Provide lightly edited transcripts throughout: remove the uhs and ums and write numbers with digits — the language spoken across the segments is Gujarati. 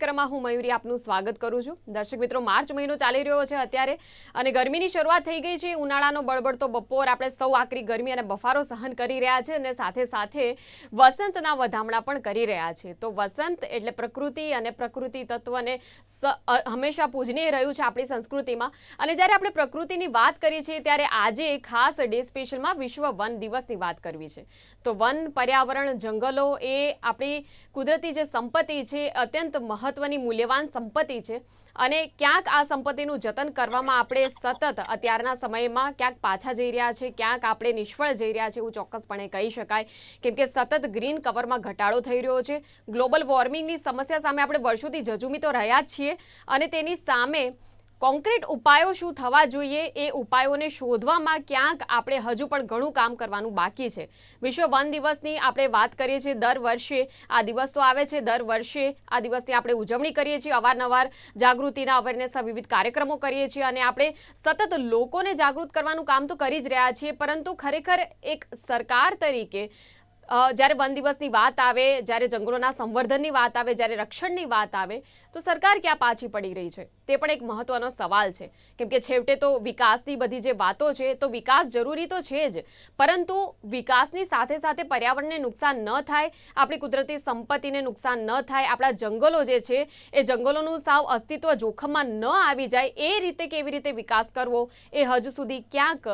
કાર્યક્રમમાં હું મયુરી આપનું સ્વાગત કરું છું। દર્શક મિત્રો, માર્ચ મહિનો ચાલી રહ્યો છે અત્યારે અને ગરમીની શરૂઆત થઈ ગઈ છે। ઉનાળાનો બળબડતો બપોર આપણે સૌ આકરી ગરમી અને બફારો સહન કરી રહ્યા છે અને સાથે સાથે વસંતના વધામણા પણ કરી રહ્યા છે। તો વસંત એટલે પ્રકૃતિ અને પ્રકૃતિ તત્વને હંમેશા પૂજનીય રહ્યું છે આપણી સંસ્કૃતિમાં। અને જ્યારે આપણે પ્રકૃતિની વાત કરીએ છીએ ત્યારે આજે ખાસ ડે સ્પેશિયલમાં વિશ્વ વન દિવસની વાત કરવી છે। તો વન, પર્યાવરણ, જંગલો એ આપણી કુદરતી જે સંપત્તિ છે અત્યંત મહત્વની મૂલ્યવાન સંપત્તિ છે અને ક્યાંક આ સંપત્તિનું જતન કરવામાં આપણે સતત અત્યારના સમયમાં ક્યાંક પાછા જઈ રહ્યા છે, ક્યાંક આપણે નિષ્ફળ જઈ રહ્યા છે એવું ચોક્કસપણે કહી શકાય। કેમ કે સતત ગ્રીન કવરમાં ઘટાડો થઈ રહ્યો છે। ગ્લોબલ વોર્મિંગની સમસ્યા સામે આપણે વર્ષોથી ઝઝૂમી તો રહ્યા જ છીએ અને તેની સામે કોન્ક્રીટ ઉપાયો શું થવા જોઈએ એ ઉપાયોને શોધવામાં ક્યાંક આપણે હજુ પણ ઘણું કામ કરવાનું બાકી છે। વિશ્વ વન દિવસની આપણે વાત કરીએ છીએ, દર વર્ષે આ દિવસ તો આવે છે, દર વર્ષે આ દિવસની આપણે ઉજવણી કરીએ છીએ, અવારનવાર જાગૃતિના અવેરનેસના વિવિધ કાર્યક્રમો કરીએ છીએ અને આપણે સતત લોકોને જાગૃત કરવાનું કામ તો કરી જ રહ્યા છીએ, પરંતુ ખરેખર એક સરકાર તરીકે જ્યારે વન દિવસની વાત આવે, જ્યારે જંગલોના સંવર્ધનની વાત આવે, જ્યારે રક્ષણની વાત આવે તો સરકાર ક્યાં પાછી પડી રહી છે તે પણ એક મહત્વનો સવાલ છે। કેમ કે છેવટે તો વિકાસની બધી જે વાતો છે તો વિકાસ જરૂરી તો છે જ, પરંતુ વિકાસની સાથે સાથે પર્યાવરણને નુકસાન ન થાય, આપણી કુદરતી સંપત્તિને નુકસાન ન થાય, આપણા જંગલો જે છે એ જંગલોનું સાવ અસ્તિત્વ જોખમમાં ન આવી જાય એ રીતે કેવી રીતે વિકાસ કરવો એ હજુ સુધી ક્યાંક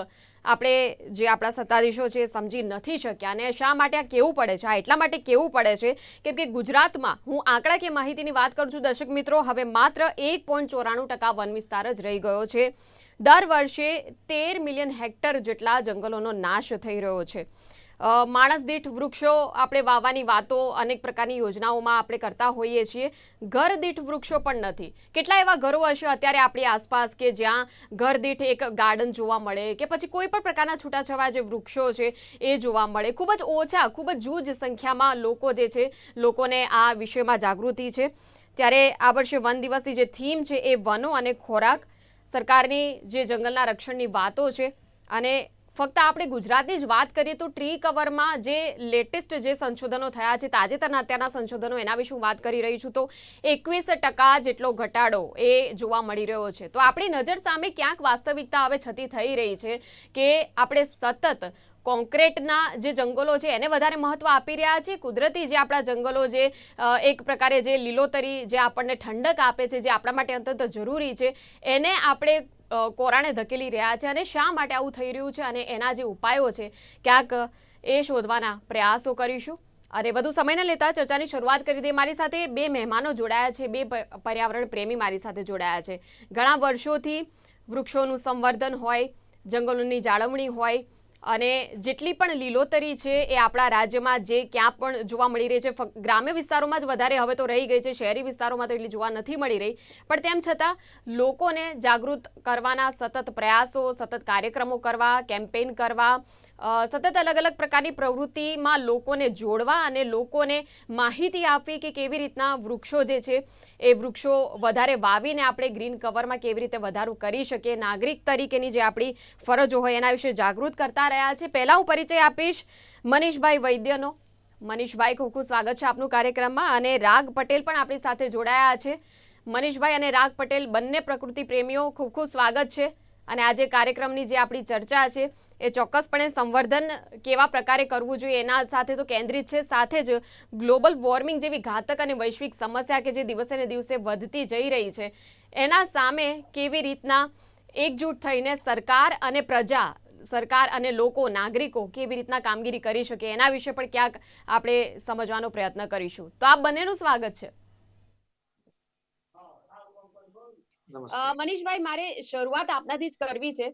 આપણે જે આપણા સત્તાધીશો છે સમજી નથી શક્યા। અને શા માટે આ કહેવું પડે છે? આ એટલા માટે કહેવું પડે છે કેમ કે ગુજરાતમાં, હું આંકડાકીય માહિતીની વાત કરું છું દર્શક મિત્રો, હવે માત્ર 1.94% વન વિસ્તાર જ રહી ગયો છે। દર વર્ષે 13 મિલિયન હેક્ટર જેટલા જંગલોનો નાશ થઈ રહ્યો છે। માણસ દીઠ વૃક્ષો આપણે વાવવાની વાતો અનેક પ્રકારની યોજનાઓમાં આપણે કરતા હોઈએ છીએ, ઘર દીઠ વૃક્ષો પણ નથી। કેટલા એવા ઘરો હશે અત્યારે આપણી આસપાસ કે જ્યાં ઘર દીઠ એક ગાર્ડન જોવા મળે કે પછી કોઈ પણ પ્રકારના છૂટાછવાયા જે વૃક્ષો છે એ જોવા મળે। ખૂબ જ ઓછા, ખૂબ જ જૂજ સંખ્યામાં લોકો જે છે, લોકોને આ વિષયમાં જાગૃતિ છે। ત્યારે આ વર્ષે વન દિવસની જે થીમ છે એ વનો અને ખોરાક, સરકારની જે જંગલના રક્ષણની વાતો છે અને ફક્ત આપણે ગુજરાતની જ વાત કરીએ તો ટ્રી કવરમાં જે લેટેસ્ટ જે સંશોધનો થયા છે, તાજેતરના અત્યારના સંશોધનો, એના વિશે હું વાત કરી રહી છું, તો 21% જેટલો ઘટાડો એ જોવા મળી રહ્યો છે। તો આપણી નજર સામે ક્યાંક વાસ્તવિકતા હવે છતી થઈ રહી છે કે આપણે સતત કોન્ક્રીટના જે જંગલો છે એને વધારે મહત્વ આપી રહ્યા છે, કુદરતી જે આપણા જંગલો જે એક પ્રકારે જે લીલોતરી જે આપણને ઠંડક આપે છે, જે આપણા માટે અત્યંત જરૂરી છે, એને આપણે કોરાણે ધકેલી રહ્યા છે। અને શા માટે આવું થઈ રહ્યું છે અને એના જે ઉપાયો છે ક્યાંક એ શોધવાના પ્રયાસો કરીશું। અને વધુ સમય ન લેતા ચર્ચાની શરૂઆત કરી દે। મારી સાથે બે મહેમાનો જોડાયા છે, બે પર્યાવરણ પ્રેમી મારી સાથે જોડાયા છે। ઘણા વર્ષોથી વૃક્ષોનું સંવર્ધન હોય, જંગલોની જાળવણી હોય અને જેટલી પણ લીલોતરી છે એ આપણા રાજ્યમાં જે ક્યાં પણ જોવા મળી રહી છે, ગ્રામ્ય વિસ્તારોમાં જ વધારે હવે તો રહી ગઈ છે, શહેરી વિસ્તારોમાં તો એટલી જોવા નથી મળી રહી, પણ તેમ છતાં લોકોને જાગૃત કરવાના સતત પ્રયાસો, સતત કાર્યક્રમો કરવા, કેમ્પેઇન કરવા, સતત અલગ અલગ પ્રકારની પ્રવૃત્તિમાં લોકોને જોડવા અને લોકોને માહિતી આપવી કે કેવી રીતના વૃક્ષો જે છે એ વૃક્ષો વધારે વાવીને આપણે ગ્રીન કવરમાં કેવી રીતે વધારો કરી શકીએ, નાગરિક તરીકેની જે આપણી ફરજો હોય એના વિશે જાગૃત કરતા રહ્યા છે। પહેલાં હું પરિચય આપીશ મનીષભાઈ વૈદ્યનો। મનીષભાઈ, ખૂબ ખૂબ સ્વાગત છે આપનું કાર્યક્રમમાં। અને રાગ પટેલ પણ આપણી સાથે જોડાયા છે। મનીષભાઈ અને રાગ પટેલ બંને પ્રકૃતિ પ્રેમીઓ, ખૂબ ખૂબ સ્વાગત છે। અને આજે કાર્યક્રમની જે આપણી ચર્ચા છે એ ચોક્કસપણે સંવર્ધન કેવા પ્રકારે કરવું જોઈએ એના સાથે તો કેન્દ્રિત છે, સાથે જ ગ્લોબલ વોર્મિંગ જેવી ઘાતક અને વૈશ્વિક સમસ્યા કે જે દિવસે ને દિવસે વધતી જઈ રહી છે એના સામે કેવી રીતના એકજૂટ થઈને સરકાર અને પ્રજા, સરકાર અને લોકો, નાગરિકો કેવી રીતના કામગીરી કરી શકે એના વિશે પણ ક્યાંક આપણે સમજવાનો પ્રયત્ન કરીશું। તો આ બંનેનું સ્વાગત છે। મનીષભાઈ, મારે શરૂઆત આપનાથી જ કરવી છે।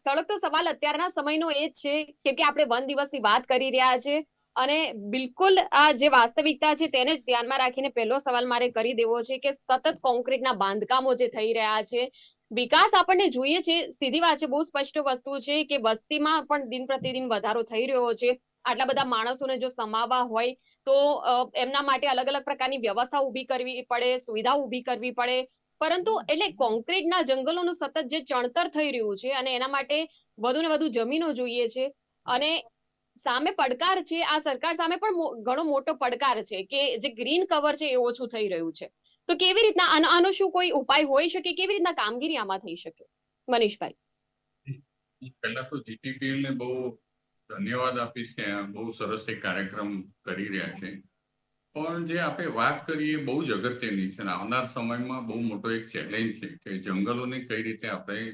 સળગતો સવાલ અત્યારના સમયનો એ જ છે કેમ કે આપણે વન દિવસની વાત કરી રહ્યા છે અને બિલકુલ આ જે વાસ્તવિકતા છે તેને જ ધ્યાનમાં રાખીને પહેલો સવાલ મારે કરી દેવો છે કે સતત કોન્ક્રીટના બાંધકામો જે થઈ રહ્યા છે, વિકાસ આપણને જોઈએ છે, સીધી વાત છે, બહુ સ્પષ્ટ વસ્તુ છે કે વસ્તીમાં પણ દિન પ્રતિદિન વધારો થઈ રહ્યો છે। આટલા બધા માણસોને જો સમાવવા હોય તો એમના માટે અલગ અલગ પ્રકારની વ્યવસ્થા ઊભી કરવી પડે, સુવિધા ઊભી કરવી પડે, પરંતુ એટલે કોન્ક્રીટના જંગલોનું સતત જે ચણતર થઈ રહ્યું છે અને એના માટે વધુ ને વધુ જમીનો જોઈએ છે અને સામે પડકાર છે, આ સરકાર સામે પણ ઘણો મોટો પડકાર છે કે જે ગ્રીન કવર છે એ ઓછું થઈ રહ્યું છે। તો કેવી રીતના આનો શું કોઈ ઉપાય હોઈ શકે, કેવી રીતના કામગીરી આમાં થઈ શકે, મનીષભાઈ? પહેલા તો જીટીપીએલ ને બહુ ધન્યવાદ આપીશ કે બહુ સરસ એક કાર્યક્રમ કરી રહ્યા છે. પણ જે આપણે વાત કરીએ બહુ જ અગત્યની છે અને આવનાર સમયમાં બહુ મોટો એક ચેલેન્જ છે કે જંગલોને કઈ રીતે આપણે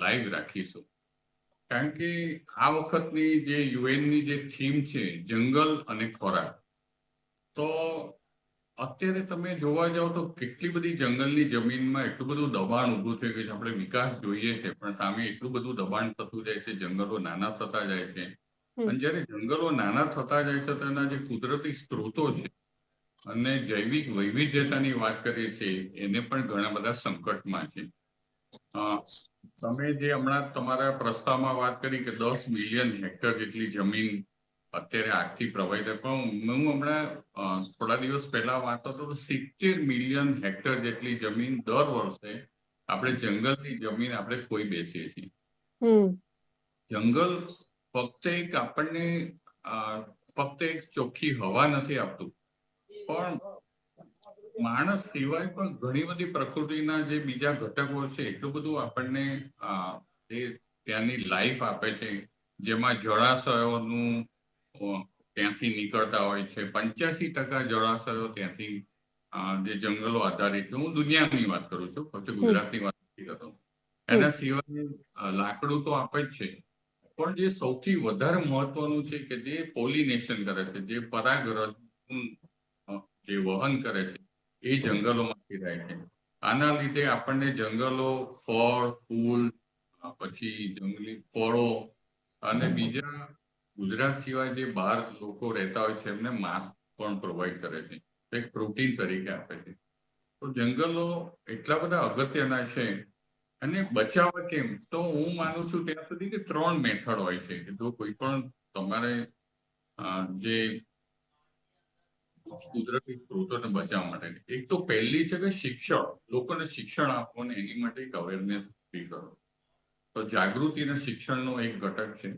લાઈવ રાખીશું. કારણ કે આ વખતની જે યુએનની જે થીમ છે જંગલ અને ખોરાક, તો અત્યારે તમે જોવા જાવ તો કેટલી બધી જંગલની જમીનમાં એટલું બધું દબાણ ઊભું થયું કે આપણે વિકાસ જોઈએ છે પણ સામે એટલું બધું દબાણ થતું જાય છે, જંગલો નાના થતા જાય છે. અને જ્યારે જંગલો નાના થતા જાય છે તો એના જે કુદરતી સ્ત્રોતો છે અને જૈવિક વૈવિધ્યતાની વાત કરીએ છીએ એને પણ ઘણા બધા સંકટમાં છે. તમે જે હમણાં તમારા પ્રસ્તાવમાં વાત કરી કે 10 મિલિયન હેક્ટર જેટલી જમીન અત્યારે આગથી પ્રભાવિત, પણ હું હમણાં થોડા દિવસ પહેલા વાંચતો હતો તો 70 મિલિયન હેક્ટર જેટલી જમીન દર વર્ષે આપણે જંગલની જમીન આપણે ખોઈ બેસીએ છીએ. જંગલ ફક્ત એક આપણને ફક્ત એક ચોખ્ખી હવા નથી આપતું, પણ માણસ સિવાય પણ ઘણી બધી પ્રકૃતિના જે બીજા ઘટકો છે એટલું બધું આપણને જે ત્યાંની લાઈફ આપે છે, જેમાં જળાશયોનું ત્યાંથી નીકળતા હોય છે. 85% જળાશયો ત્યાંથી જે જંગલો આધારિત છે. હું દુનિયાની વાત કરું છું, ફક્ત ગુજરાતની વાત નથી કરતો. એના સિવાય લાકડું તો આપે જ છે, પણ જે સૌથી વધારે મહત્વનું છે કે જે પોલિનેશન કરે છે, જે પરાગરજ જે વહન કરે છે એ જંગલોમાંથી થાય છે. આના લીધે આપણને જંગલો ફળ ફૂલ પછી જંગલી ફળો અને બીજા ગુજરાત સિવાય જે બહાર લોકો રહેતા હોય છે એમને માંસ પણ પ્રોવાઈડ કરે છે, એક પ્રોટીન તરીકે આપે છે. તો જંગલો એટલા બધા અગત્યના છે. અને બચાવવા કેમ, તો હું માનું છું ત્યાં સુધી કે 3 મેથડ હોય છે કે જો કોઈ પણ તમારે જે કુદરતી સ્ત્રોતોને બચાવવા માટે, એક તો પહેલી છે કે શિક્ષણ, લોકોને શિક્ષણ આપો ને એની માટે એક અવેરનેસ ઉભી કરો. તો જાગૃતિ અને શિક્ષણનો એક ઘટક છે.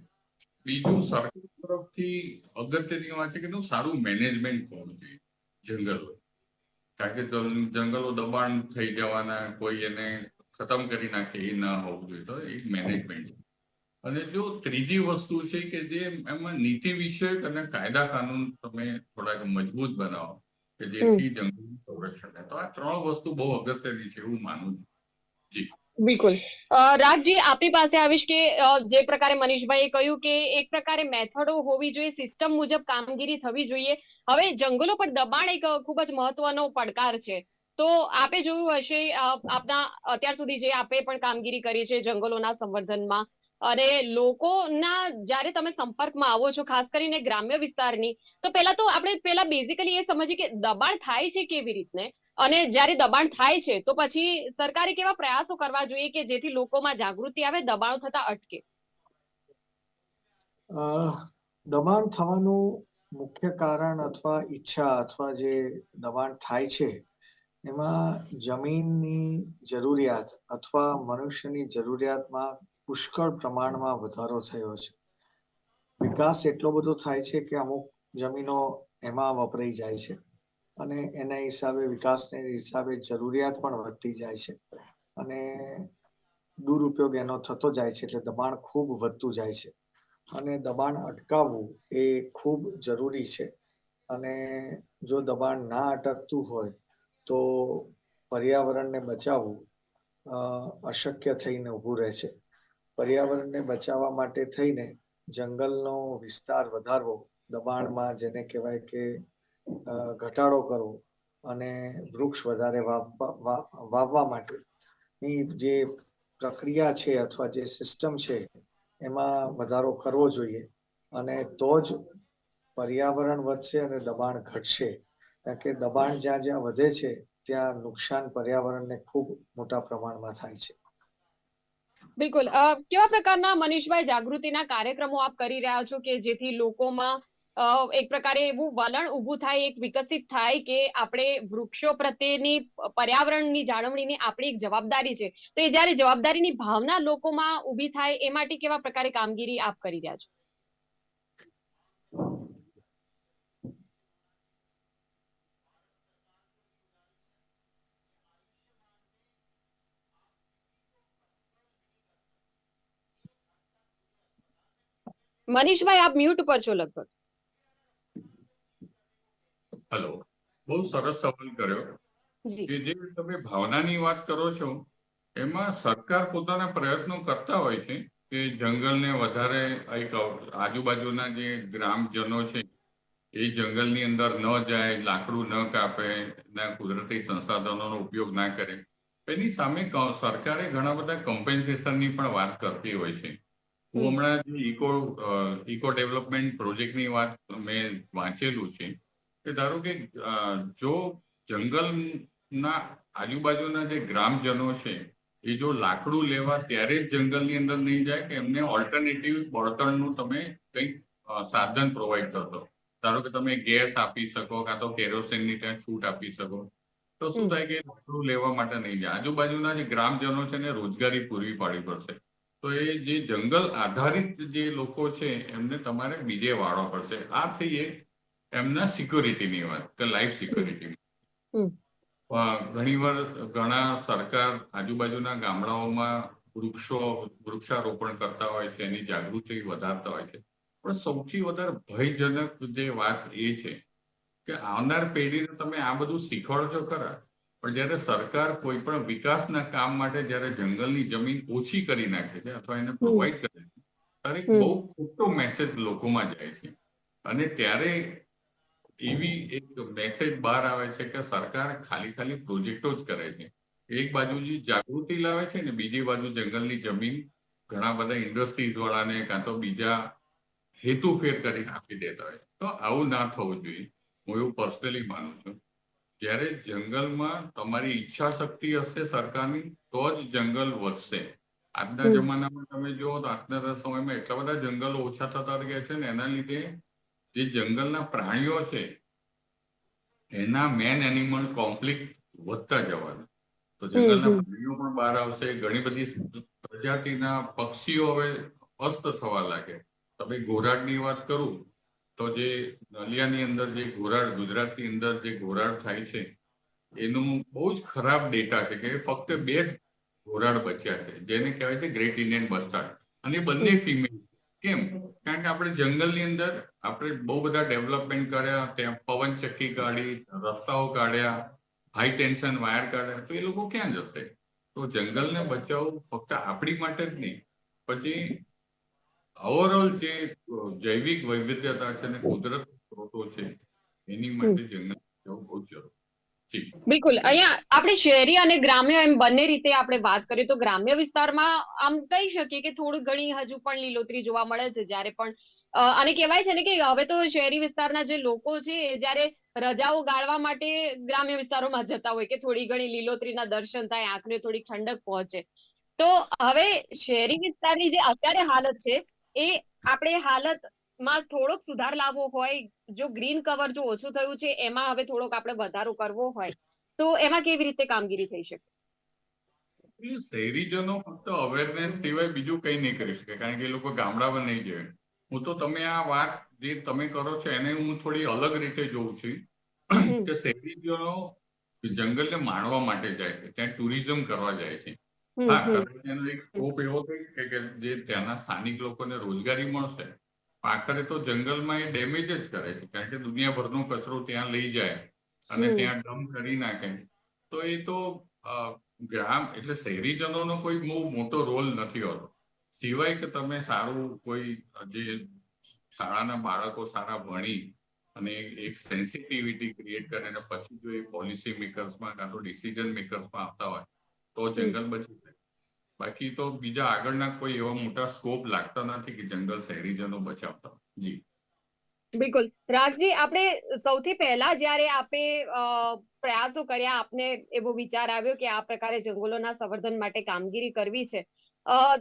બીજું સરકાર તરફથી અગત્યની વાત છે કે સારું મેનેજમેન્ટ હોવું જોઈએ જંગલો. કારણ કે જંગલો દબાણ થઈ જવાના, કોઈ એને ખતમ કરી નાખે એ ના હોવું જોઈએ. તો એક મેનેજમેન્ટ. અને જો ત્રીજી વસ્તુ છે કે જે એમાં નીતિ વિષયક અને કાયદા કાનૂન તમે થોડાક મજબૂત બનાવો કે જેથી જંગલનું સંરક્ષણ થાય. તો આ 3 વસ્તુ બહુ અગત્યની છે એવું માનું છું. જી બિલકુલ. રાજજી, આપની પાસે આવીશ કે જે પ્રકારે મનીષભાઈએ કહ્યું કે એક પ્રકારે મેથડો હોવી જોઈએ, સિસ્ટમ મુજબ કામગીરી થવી જોઈએ. હવે જંગલો પર દબાણ એક ખૂબ જ મહત્વનો પડકાર છે. તો આપે જોયું હશે, આપના અત્યાર સુધી જે આપે પણ કામગીરી કરી છે જંગલોના સંવર્ધનમાં, અને લોકોના જ્યારે તમે સંપર્કમાં આવો છો, ખાસ કરીને ગ્રામ્ય વિસ્તારની, તો પહેલા બેઝિકલી એ સમજીએ કે દબાણ થાય છે કેવી રીતને, અને જ્યારે દબાણ થાય છે તો પછી સરકારે કેવા પ્રયાસો કરવા જોઈએ કે જેથી લોકોમાં જાગૃતિ આવે, દબાણો થતા અટકે. દબાણ થવાનું મુખ્ય કારણ અથવા ઈચ્છા અથવા જે દબાણ થાય છે એમાં જમીનની જરૂરિયાત અથવા મનુષ્યની જરૂરિયાતમાં પુષ્કળ પ્રમાણમાં વધારો થયો છે. વિકાસ એટલો બધો થાય છે કે અમુક જમીનો એમાં વપરાઈ જાય છે અને એના હિસાબે વિકાસને હિસાબે જરૂરિયાત પણ વધતી જાય છે અને દુરુપયોગ એનો થતો જાય છે, એટલે દબાણ ખૂબ વધતું જાય છે. અને દબાણ અટકાવવું એ ખૂબ જરૂરી છે. અને જો દબાણ ના અટકતું હોય તો પર્યાવરણને બચાવવું અશક્ય થઈને ઊભું રહે છે. પર્યાવરણને બચાવવા માટે થઈને જંગલનો વિસ્તાર વધારવો, દબાણમાં જેને કહેવાય કે ઘટાડો કરવો અને વૃક્ષ વધારે વાવવા માટેની જે પ્રક્રિયા છે અથવા જે સિસ્ટમ છે એમાં વધારો કરવો જોઈએ. અને તો જ પર્યાવરણ વધશે અને દબાણ ઘટશે. કારણ કે દબાણ જ્યાં જ્યાં વધે છે ત્યાં નુકસાન પર્યાવરણને ખૂબ મોટા પ્રમાણમાં થાય છે. બિલકુલ. કેવા પ્રકારના, મનીષભાઈ, જાગૃતિના કાર્યક્રમો આપ કરી રહ્યા છો કે જેથી લોકોમાં એક પ્રકારે એવું વલણ ઊભું થાય, એક વિકસિત થાય કે આપણે વૃક્ષો પ્રત્યેની, પર્યાવરણની જાળવણીની આપણી એક જવાબદારી છે. તો એ જ્યારે જવાબદારીની ભાવના લોકોમાં ઊભી થાય એ માટે કેવા પ્રકારે કામગીરી આપ કરી રહ્યા છો? મનીષભાઈ, આપ મ્યુટ પર છો લગભગ. હલો, બહુ સરસ સવાલ કર્યો જી. કે જે તમે ભાવનાની વાત કરો છો એમાં સરકાર પોતાના પ્રયત્નો કરતા હોય છે કે જંગલને વધારે એક આજુબાજુના જે ગ્રામજનો છે એ જંગલની અંદર ન જાય, લાકડું ન કાપે, ના કુદરતી સંસાધનોનો ઉપયોગ ના કરે. એની સામે સરકારે ઘણા બધા કમ્પેન્સેશનની પણ વાત કરતી હોય છે. હું હમણાં જે ઇકો ડેવલપમેન્ટ પ્રોજેક્ટની વાત મેં વાંચેલું છે કે ધારો કે જો જંગલના આજુબાજુના જે ગ્રામજનો છે એ જો લાકડું લેવા ત્યારે જ જંગલની અંદર નહીં જાય કે એમને ઓલ્ટરનેટિવ બળતણનું તમે કંઈક સાધન પ્રોવાઈડ કરશો. ધારો કે તમે ગેસ આપી શકો કાં તો કેરોસીનની ત્યાં છૂટ આપી શકો, તો શું થાય કે લાકડું લેવા માટે નહીં જાય. આજુબાજુના જે ગ્રામજનો છે એને રોજગારી પૂરી પાડવી પડશે. તો એ જે જંગલ આધારિત જે લોકો છે એમને તમારે બીજે વાળો પડશે. આ થઈ એક એમના સિક્યોરિટીની વાત કે લાઈફ સિક્યોરિટી. ઘણીવાર ઘણા સરકાર આજુબાજુના ગામડાઓમાં વૃક્ષારોપણ કરતા હોય છે, એની જાગૃતિ વધારતા હોય છે. પણ સૌથી વધારે ભયજનક જે વાત એ છે કે આવનાર પેઢીને તમે આ બધું શીખવાડો છો ખરા, પણ જ્યારે સરકાર કોઈ પણ વિકાસના કામ માટે જ્યારે જંગલની જમીન ઓછી કરી નાખે છે અથવા એને પ્રોવાઈડ કરે છે ત્યારે બહુ ખોટો મેસેજ લોકોમાં જાય છે. અને ત્યારે એવી એક મેસેજ બહાર આવે છે કે સરકાર ખાલી પ્રોજેક્ટો જ કરે છે. એક બાજુ જે જાગૃતિ લાવે છે ને બીજી બાજુ જંગલની જમીન ઘણા બધા ઇન્ડસ્ટ્રીઝ વાળાને કાં તો બીજા હેતુફેર કરીને આપી દેતા હોય. તો આવું ના થવું જોઈએ. હું એવું પર્સનલી માનું છું. જ્યારે જંગલમાં તમારી ઈચ્છા શક્તિ હશે સરકારની તો જ જંગલ વધશે. આજના જમાનામાં તમે જુઓ તો આજના સમયમાં એટલા બધા જંગલો ઓછા થતા ગયા છે ને એના લીધે જે જંગલના પ્રાણીઓ છે એના મેન એનિમલ કોન્ફ્લિક્ટ વધતા જવાના. તો જંગલના પ્રાણીઓ પણ બહાર આવશે. ઘણી બધી પ્રજાતિના પક્ષીઓ હવે અસ્ત થવા લાગે. તમે ઘોરાડની વાત કરું તો જે નલિયાની અંદર જે ઘોરાડ ગુજરાતની અંદર જે ઘોરાડ થાય છે એનું બહુ જ ખરાબ ડેટા છે કે ફક્ત 2 જ ઘોરાડ બચ્યા છે જેને કહેવાય છે ગ્રેટ ઇન્ડિયન બસ્ટાર્ડ, અને બંને ફિમેલ. કેમ? કારણ કે આપણે જંગલની અંદર આપણે બહુ બધા ડેવલપમેન્ટ કર્યા, ત્યાં પવનચક્કી કાઢી, રસ્તાઓ કાઢ્યા, હાઈ ટેન્શન વાયર કાઢ્યા, તો એ લોકો ક્યાં જશે? તો જંગલને બચાવવું ફક્ત આપણી માટે જ નહીં, પછી ઓવરઓલ જે જૈવિક વૈવિધ્યતા છે અને કુદરત સ્ત્રોતો છે એની માટે જંગલ બચાવવું બહુ જરૂરી. બિલકુલ. અહીંયા આપણે શહેરી અને ગ્રામ્ય એમ બંને રીતે આપણે વાત કરીએ તો ગ્રામ્ય વિસ્તારમાં આમ કહી શકીએ કે થોડું ઘણી હજુ પણ લીલોતરી જોવા મળે છે. જ્યારે પણ અને કહેવાય છે ને કે હવે તો શહેરી વિસ્તારના જે લોકો છે એ જ્યારે રજાઓ ગાળવા માટે ગ્રામ્ય વિસ્તારોમાં જતા હોય કે થોડી ઘણી લીલોતરીના દર્શન થાય, આંખને થોડી ઠંડક પહોંચે. તો હવે શહેરી વિસ્તારની જે અત્યારે હાલત છે એ આપણે હાલતમાં થોડોક સુધાર લાવવો હોય, જો ગ્રીન કવર જો ઓછું થયું છે એમાં હવે થોડોક આપણે વધારો કરવો હોય તો એમાં કેવી રીતે કામગીરી થઈ શકે? શહેરીજનો ફક્ત અવેરનેસ સિવાય બીજું કંઈ નહીં કરી શકે, કારણ કે એ લોકો ગામડામાં નહીં જાય. હું તો તમે આ વાત જે તમે કરો છો એને હું થોડી અલગ રીતે જોઉં છું કે શહેરીજનો જંગલને માણવા માટે જાય છે, ત્યાં ટુરિઝમ કરવા જાય છે. હા, કદાચ એનો એક સ્કોપ એવો થઈ કે જે ત્યાંના સ્થાનિક લોકોને રોજગારી મળશે. આખરે તો જંગલમાં એ ડેમેજ જ કરે છે, કારણ કે દુનિયાભરનો કચરો ત્યાં લઈ જાય અને ત્યાં ડમ્પ કરી નાખે. તો એ તો ગ્રામ એટલે શહેરીજનોનો કોઈ બહુ મોટો રોલ નથી હોતો, સિવાય કે તમે સારું કોઈ જે શાળાના બાળકો સારા ભણી અને એક સેન્સિટિવિટી ક્રિએટ કરે અને પછી જો એ પોલિસી મેકર્સમાં કાં તો ડિસિઝન મેકર્સમાં આવતા હોય તો જંગલ બચી જાય. બાકી તો બીજા આગળના કોઈ એવા મોટા સ્કોપ લાગતા નથી કે જંગલ શહેરીજનો બચાવતા. જી બિલકુલ. રાજજી, આપણે સૌથી પહેલા જ્યારે આપણે પ્રયાસો કર્યા, આપને એવો વિચાર આવ્યો કે આ પ્રકારે જંગલોના સંવર્ધન માટે કામગીરી કરવી છે,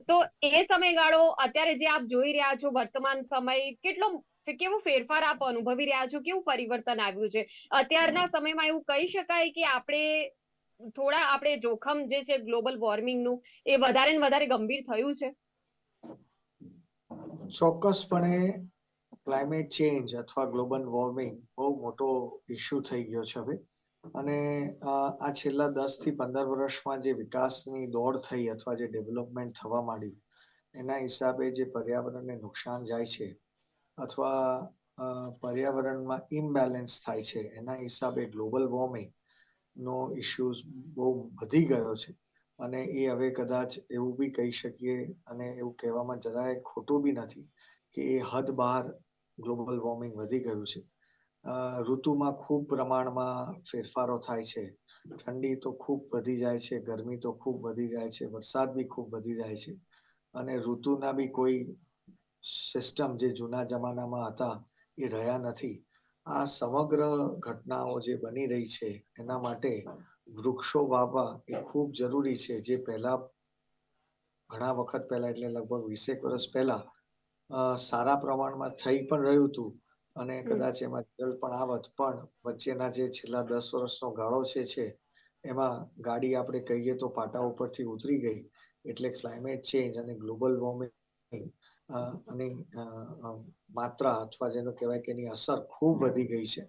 તો એ સમયગાળો અત્યારે જે આપ જોઈ રહ્યા છો વર્તમાન સમય કેવો ફેરફાર આપ અનુભવી રહ્યા છો? કેવું પરિવર્તન આવ્યું છે અત્યારના સમયમાં? એવું કહી શકાય કે આપણે જોખમ જે છે ગ્લોબલ વોર્મિંગનું એ વધારે ને વધારે ગંભીર થયું છે? ચોક્કસપણે ક્લાઇમેટ ચેન્જ અથવા ગ્લોબલ વોર્મિંગ બહુ મોટો ઇસ્યુ થઈ ગયો છે હવે. અને આ છેલ્લા 10 થી 15 વર્ષમાં જે વિકાસની દોડ થઈ અથવા જે ડેવલપમેન્ટ થવા માંડ્યું એના હિસાબે જે પર્યાવરણને નુકસાન જાય છે અથવા પર્યાવરણમાં ઇમ્બેલેન્સ થાય છે, એના હિસાબે ગ્લોબલ વોર્મિંગ નો ઇશ્યુઝ બહુ વધી ગયો છે. અને એ હવે કદાચ એવું બી કહી શકીએ, અને એવું કહેવામાં જરાય ખોટું બી નથી કે એ હદ બહાર ગ્લોબલ વોર્મિંગ વધી ગયું છે. ઋતુમાં ખૂબ પ્રમાણમાં ફેરફારો થાય છે. ઠંડી તો ખૂબ વધી જાય છે, ગરમી તો ખૂબ વધી જાય છે, વરસાદ બી ખૂબ વધી જાય છે. અને ઋતુના બી કોઈ સિસ્ટમ જે જૂના જમાનામાં હતા એ રહ્યા નથી. આ સમગ્ર ઘટનાઓ જે બની રહી છે એના માટે વૃક્ષો વાવવા એ ખૂબ જરૂરી છે. જે પહેલા ઘણા વખત પહેલા, એટલે લગભગ 20 વર્ષ પહેલા સારા પ્રમાણમાં થઈ પણ રહ્યું હતું અને કદાચ એમાં રિઝલ્ટ પણ આવત, પણ વચ્ચેના જે છેલ્લા 10 વર્ષનો ગાળો છે એમાં ગાડી આપણે કહીએ તો પાટા ઉપરથી ઉતરી ગઈ. એટલે ક્લાઇમેટ ચેન્જ અને ગ્લોબલ વોર્મિંગ અને માત્રા અથવા જેનો કહેવાય કે એની અસર ખૂબ વધી ગઈ છે.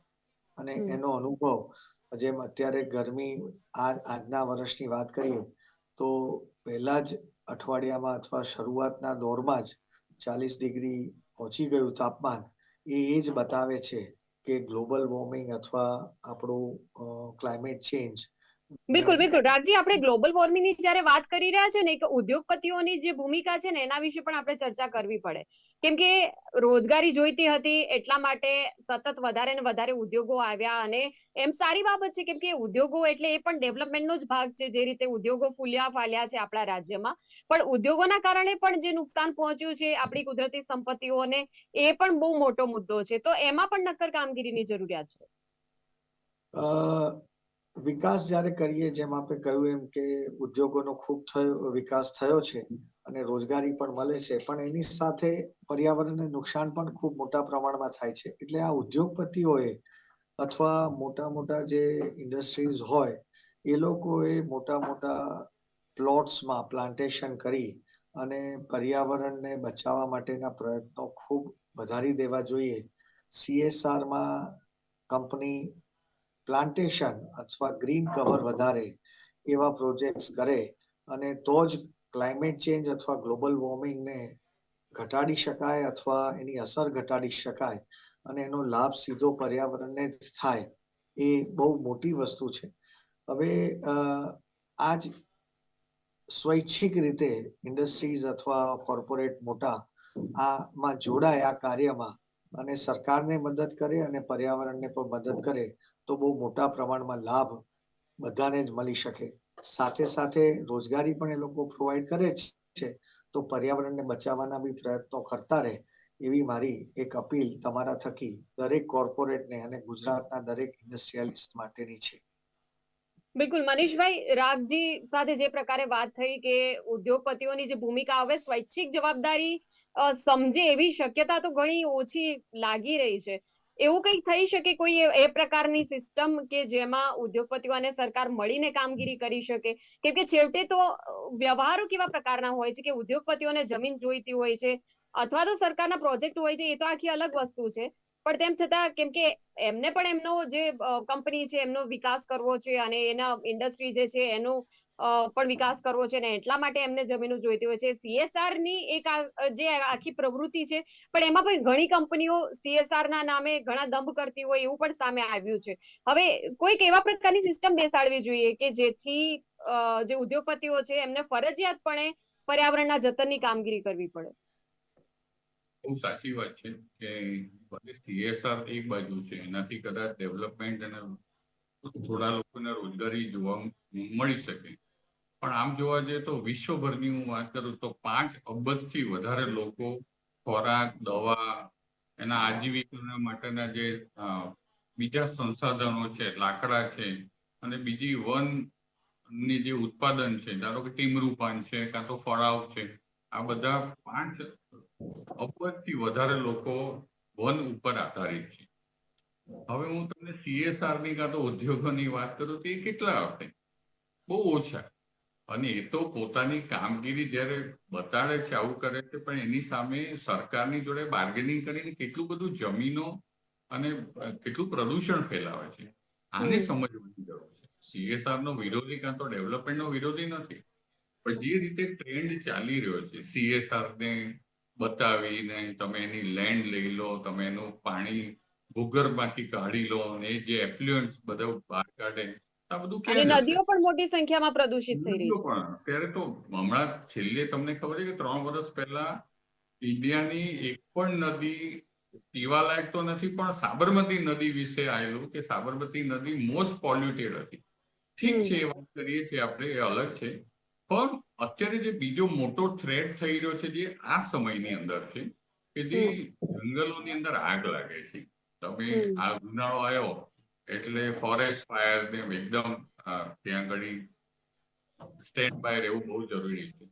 અને એનો અનુભવ જેમ અત્યારે ગરમી આજના વર્ષની વાત કરીએ તો પહેલા જ અઠવાડિયામાં અથવા શરૂઆતના દોરમાં જ 40 ડિગ્રી પહોંચી ગયું તાપમાન. એ જ બતાવે છે કે ગ્લોબલ વોર્મિંગ અથવા આપણું ક્લાઇમેટ ચેન્જ. બિલકુલ બિલકુલ રાજજી, આપણે ગ્લોબલ વોર્મિંગની જ્યારે વાત કરી રહ્યા છે ને, કે ઉદ્યોગપતિઓની જે ભૂમિકા છે ને એના વિશે પણ આપણે ચર્ચા કરવી પડે. કેમ કે રોજગારી જોઈતી હતી, એટલા માટે સતત વધારે ને વધારે ઉદ્યોગો આવ્યા. અને એમ સારી બાબત છે, કેમ કે ઉદ્યોગો એટલે એ પણ ડેવલપમેન્ટનો જ ભાગ છે. જે રીતે ઉદ્યોગો ફૂલ્યા ફાલ્યા છે આપણા રાજ્યમાં, પણ ઉદ્યોગોના કારણે પણ જે નુકસાન પહોંચ્યું છે આપણી કુદરતી સંપત્તિઓને, એ પણ બહુ મોટો મુદ્દો છે. તો એમાં પણ નક્કર કામગીરીની જરૂરિયાત છે. વિકાસ જ્યારે કરીએ, જેમ આપણે કહ્યું એમ કે ઉદ્યોગોનો ખૂબ વિકાસ થયો છે અને રોજગારી પણ મળે છે, પણ એની સાથે પર્યાવરણને નુકસાન પણ ખૂબ મોટા પ્રમાણમાં થાય છે. એટલે આ ઉદ્યોગપતિઓએ અથવા મોટા મોટા જે ઇન્ડસ્ટ્રીઝ હોય, એ લોકોએ મોટા મોટા પ્લોટ્સમાં પ્લાન્ટેશન કરી અને પર્યાવરણને બચાવવા માટેના પ્રયત્નો ખૂબ વધારી દેવા જોઈએ. CSRમાં કંપની પ્લાન્ટેશન અથવા ગ્રીન કવર વધારે એવા પ્રોજેક્ટ્સ કરે, અને તો જ ક્લાઇમેટ ચેન્જ અથવા ગ્લોબલ વોર્મિંગને ઘટાડી શકાય અથવા એની અસર ઘટાડી શકાય અને એનો લાભ સીધો પર્યાવરણને જ થાય. એ બહુ મોટી વસ્તુ છે. હવે આજ સ્વૈચ્છિક રીતે ઇન્ડસ્ટ્રીઝ અથવા કોર્પોરેટ મોટા આમાં જોડાય આ કાર્યમાં, અને સરકારને મદદ કરે અને પર્યાવરણને પણ મદદ કરે તો બહુ મોટા પ્રમાણમાં લાભ બધાને જ મળી શકે. સાથે સાથે રોજગારી પણ એ લોકો પ્રોવાઈડ કરે છે. તો પર્યાવરણને બચાવવાના બી પ્રયત્નો કરતા રહે, એવી મારી એક અપીલ તમારા થકી દરેક કોર્પોરેટને અને ગુજરાતના દરેક ઇન્ડસ્ટ્રીયાલિસ્ટ માટેની છે. બિલકુલ મનીષભાઈ, રાગજી સાથે જે પ્રકારે વાત થઈ કે ઉદ્યોગપતિઓની જે ભૂમિકા હવે સ્વૈચ્છિક જવાબદારી સમજે એવી શક્યતા તો ઘણી ઓછી લાગી રહી છે. એવું કંઈક થઈ શકે, કોઈ એ પ્રકારની સિસ્ટમ કે જેમાં ઉદ્યોગપતિઓ અને સરકાર મળીને કામગીરી કરી શકે? કેમ કે છેવટે તો વ્યવહારો કેવા પ્રકારના હોય છે કે ઉદ્યોગપતિઓને જમીન જોઈતી હોય છે અથવા તો સરકારના પ્રોજેક્ટ હોય છે, એ તો આખી અલગ વસ્તુ છે. પણ તેમ છતાં કેમ કે એમને પણ એમનો જે કંપની છે એમનો વિકાસ કરવો છે, અને એના ઇન્ડસ્ટ્રી જે છે એનો પણ વિકાસ કરવો છે, ને એટલા માટે એમને જમીનો જોઈતી હોય છે. CSR ની એક જે આખી પ્રવૃત્તિ છે, પણ એમાં પણ ઘણી કંપનીઓ CSR ના નામે ઘણા દંભ કરતી હોય એવું પણ સામે આવ્યું છે. હવે કોઈક એવા પ્રકારની સિસ્ટમ બેસાડવી જોઈએ કે જેથી જે ઉદ્યોગપતિઓ છે એમને ફરજિયાતપણે પર્યાવરણના જતનની કામગીરી કરવી પડે. બહુ સાચી વાત છે કે CSR એક બાજુ છે, એનાથી કદાચ ડેવલપમેન્ટ અને થોડા લોકોને રોજગારી જોવા મળી શકે. પણ આમ જોવા જઈએ તો વિશ્વભરની હું વાત કરું તો 5 અબજથી વધારે લોકો ખોરાક, દવા, એના આજીવિકા માટેના જે બીજા સંસાધનો છે, લાકડા છે અને બીજી વનની જે ઉત્પાદન છે, ધારો કે ટીમરૂ પાન છે કાં તો ફળાવ છે, આ બધા 5 અબજથી વધારે લોકો વન ઉપર આધારિત છે. હવે હું તમને CSR ની કાં તો ઉદ્યોગોની વાત કરું તો એ કેટલા હશે? બહુ ઓછા. અને એ તો પોતાની કામગીરી જ્યારે બતાડે છે, આવું કરે છે, પણ એની સામે સરકારની જોડે બાર્ગેનિંગ કરીને કેટલું બધું જમીનો અને કેટલું પ્રદૂષણ ફેલાવે છે. આને સમજવાની જરૂર છે. CSR નો વિરોધી કાં તો ડેવલપમેન્ટનો વિરોધી નથી, પણ જે રીતે ટ્રેન્ડ ચાલી રહ્યો છે CSR ને બતાવીને તમે એની લેન્ડ લઈ લો, તમે એનું પાણી ભૂગર્ભમાંથી કાઢી લો અને એ જે એફ્લુઅન્સ બધા બહાર કાઢે, આ બધું અને ક્યાં જશે? નદીઓ પણ મોટી સંખ્યામાં પ્રદૂષિત થઈ રહી નદીઓ છે. પણ અત્યારે તો હમણાં છેલ્લે તમને ખબર છે કે 3 વર્ષ પહેલા ઇન્ડિયાની એક પણ નદી પીવાલાયક તો નથી, પણ સાબરમતી નદી વિશે આવેલું કે સાબરમતી નદી મોસ્ટ પોલ્યુટેડ હતી. ઠીક છે, એ વાત કરીએ છીએ આપણે, એ અલગ છે. પણ અત્યારે જે બીજો મોટો થ્રેટ થઈ રહ્યો છે જે આ સમયની અંદર છે કે જે જંગલોની અંદર આગ લાગે છે. તમે આ ઉનાળો આવ્યો એટલે ફોરેસ્ટ ફાયર ને એકદમ ત્યાં આગળ સ્ટેન્ડ બાય રહેવું બહુ જરૂરી છે.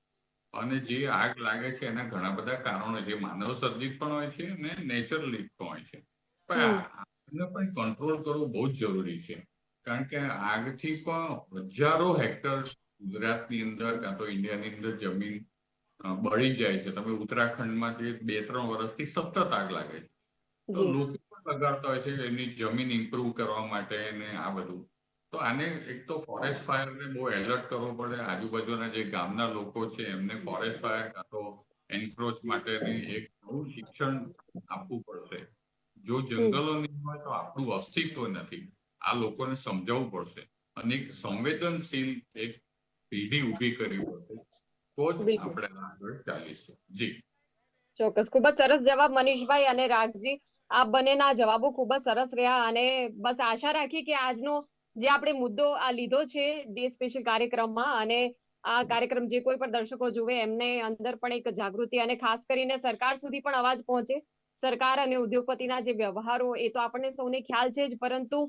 અને જે આગ લાગે છે એના ઘણા બધા કારણો જે માનવ સર્જિત પણ હોય છે અને નેચરલી પણ હોય છે. પણ આગને પણ કંટ્રોલ કરવો બહુ જ જરૂરી છે, કારણ કે આગથી પણ હજારો હેક્ટર ગુજરાતની અંદર કાં તો ઇન્ડિયાની અંદર જમીન બળી જાય છે. તમે ઉત્તરાખંડમાં જે 2-3 વર્ષથી સતત આગ લાગે છે, તો લોકો પણ લગાડતા હોય છે એની જમીન ઇમ્પ્રુવ કરવા માટે ને આ બધું. તો આને એક તો ફોરેસ્ટ ફાયરને બહુ એલર્ટ કરવો પડે. આજુબાજુના જે ગામના લોકો છે એમને ફોરેસ્ટ ફાયર કાં તો એન્ક્રોચ માટેની એક નવું શિક્ષણ આપવું પડશે. જો જંગલો નહીં હોય તો આપણું અસ્તિત્વ નથી. આ લોકોને સમજાવવું પડશે અને એક સંવેદનશીલ એક પેઢી ઊભી કરવી પડશે, તો જ બિલકુલ. આપણે આગળ ચાલીશું. જી ચોક્કસ. ખૂબ જ સરસ જવાબ મનીષભાઈ અને રાગજી. આ બંનેના જવાબો ખૂબ જ સરસ રહ્યા અને બસ આશા રાખીએ કે આજનો જે આપણે મુદ્દો આ લીધો છે ડે સ્પેશિયલ કાર્યક્રમમાં, અને આ કાર્યક્રમ જે કોઈ પણ દર્શકો જુએ એમને અંદર પણ એક જાગૃતિ અને ખાસ કરીને સરકાર સુધી પણ અવાજ પહોંચે. સરકાર અને ઉદ્યોગપતિના જે વ્યવહારો એ તો આપણને સૌને ખ્યાલ છે જ, પરંતુ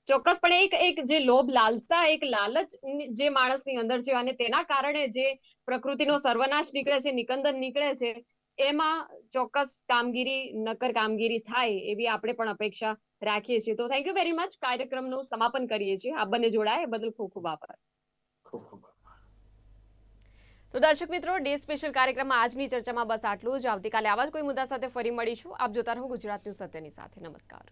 ચોક્કસપણે એક જે લોભ લાલસા, એક લાલચ જે માણસની અંદર છે અને તેના કારણે જે પ્રકૃતિનો સર્વનાશ નીકળે છે, નિકંદન નીકળે છે, એમાં ચોક્કસ કામગીરી, નક્કર કામગીરી થાય એવી આપણે પણ અપેક્ષા રાખીએ છીએ. તો થેન્ક યુ વેરી મચ. કાર્યક્રમનું સમાપન કરીએ છીએ. આ બંને જોડાય એ બદલ ખૂબ ખૂબ આભાર. ખૂબ ખૂબ તો દર્શક મિત્રો, ડે સ્પેશિયલ કાર્યક્રમમાં આજની ચર્ચામાં બસ આટલું જ. આવતીકાલે આવા જ કોઈ મુદ્દા સાથે ફરી મળીશું. આપ જોતા રહો ગુજરાત ન્યૂઝ સત્યની સાથે. નમસ્કાર.